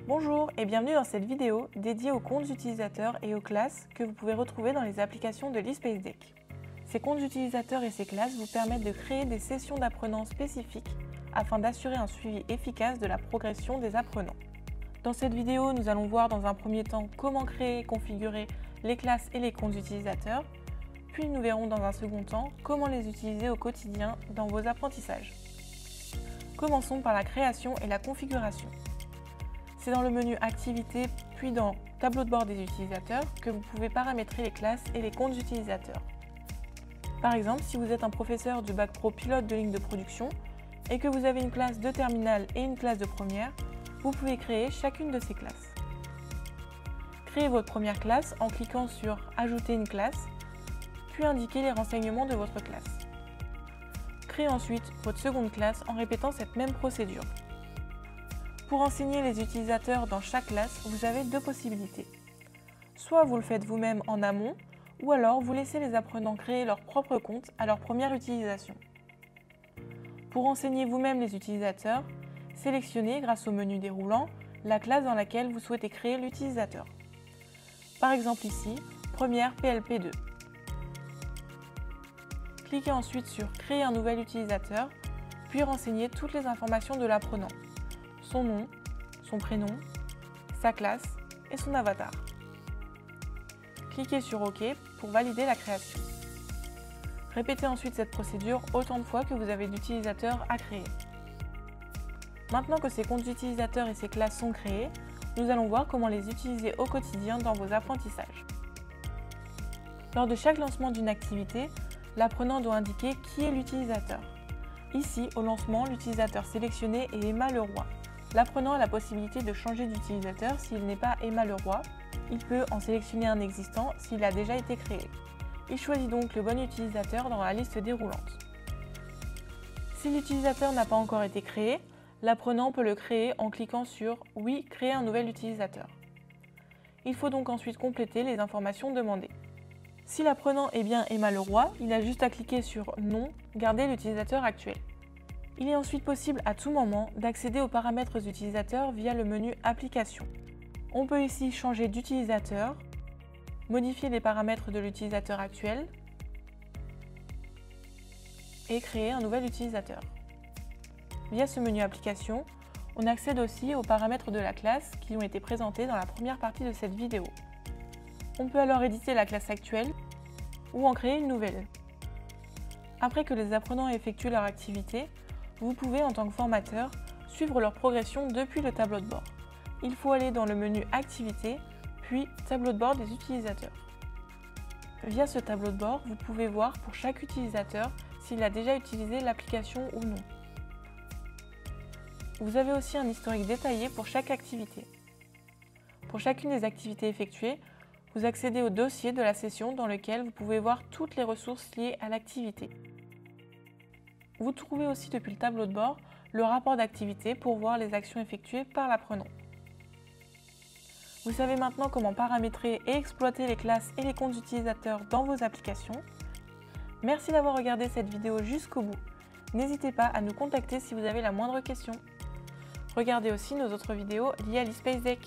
Bonjour et bienvenue dans cette vidéo dédiée aux comptes utilisateurs et aux classes que vous pouvez retrouver dans les applications de l'eSpaceDeck. Ces comptes utilisateurs et ces classes vous permettent de créer des sessions d'apprenants spécifiques afin d'assurer un suivi efficace de la progression des apprenants. Dans cette vidéo, nous allons voir dans un premier temps comment créer et configurer les classes et les comptes utilisateurs, puis nous verrons dans un second temps comment les utiliser au quotidien dans vos apprentissages. Commençons par la création et la configuration. C'est dans le menu Activités, puis dans Tableau de bord des utilisateurs que vous pouvez paramétrer les classes et les comptes utilisateurs. Par exemple, si vous êtes un professeur du bac pro pilote de ligne de production et que vous avez une classe de terminale et une classe de première, vous pouvez créer chacune de ces classes. Créez votre première classe en cliquant sur Ajouter une classe, puis indiquez les renseignements de votre classe. Créez ensuite votre seconde classe en répétant cette même procédure. Pour enseigner les utilisateurs dans chaque classe, vous avez deux possibilités. Soit vous le faites vous-même en amont, ou alors vous laissez les apprenants créer leur propre compte à leur première utilisation. Pour enseigner vous-même les utilisateurs, sélectionnez grâce au menu déroulant la classe dans laquelle vous souhaitez créer l'utilisateur. Par exemple ici, première PLP2. Cliquez ensuite sur Créer un nouvel utilisateur, puis renseignez toutes les informations de l'apprenant. Son nom, son prénom, sa classe et son avatar. Cliquez sur OK pour valider la création. Répétez ensuite cette procédure autant de fois que vous avez d'utilisateurs à créer. Maintenant que ces comptes utilisateurs et ces classes sont créés, nous allons voir comment les utiliser au quotidien dans vos apprentissages. Lors de chaque lancement d'une activité, l'apprenant doit indiquer qui est l'utilisateur. Ici, au lancement, l'utilisateur sélectionné est Emma Leroy. L'apprenant a la possibilité de changer d'utilisateur s'il n'est pas Emma Leroy. Il peut en sélectionner un existant s'il a déjà été créé. Il choisit donc le bon utilisateur dans la liste déroulante. Si l'utilisateur n'a pas encore été créé, l'apprenant peut le créer en cliquant sur « Oui, créer un nouvel utilisateur ». Il faut donc ensuite compléter les informations demandées. Si l'apprenant est bien Emma Leroy, il a juste à cliquer sur « Non, garder l'utilisateur actuel ». Il est ensuite possible à tout moment d'accéder aux paramètres utilisateurs via le menu Applications. On peut ici changer d'utilisateur, modifier les paramètres de l'utilisateur actuel et créer un nouvel utilisateur. Via ce menu Applications, on accède aussi aux paramètres de la classe qui ont été présentés dans la première partie de cette vidéo. On peut alors éditer la classe actuelle ou en créer une nouvelle. Après que les apprenants aient effectué leur activité, vous pouvez, en tant que formateur, suivre leur progression depuis le tableau de bord. Il faut aller dans le menu Activités, puis Tableau de bord des utilisateurs. Via ce tableau de bord, vous pouvez voir pour chaque utilisateur s'il a déjà utilisé l'application ou non. Vous avez aussi un historique détaillé pour chaque activité. Pour chacune des activités effectuées, vous accédez au dossier de la session dans lequel vous pouvez voir toutes les ressources liées à l'activité. Vous trouvez aussi depuis le tableau de bord le rapport d'activité pour voir les actions effectuées par l'apprenant. Vous savez maintenant comment paramétrer et exploiter les classes et les comptes utilisateurs dans vos applications. Merci d'avoir regardé cette vidéo jusqu'au bout. N'hésitez pas à nous contacter si vous avez la moindre question. Regardez aussi nos autres vidéos liées à l'eSpaceDeck.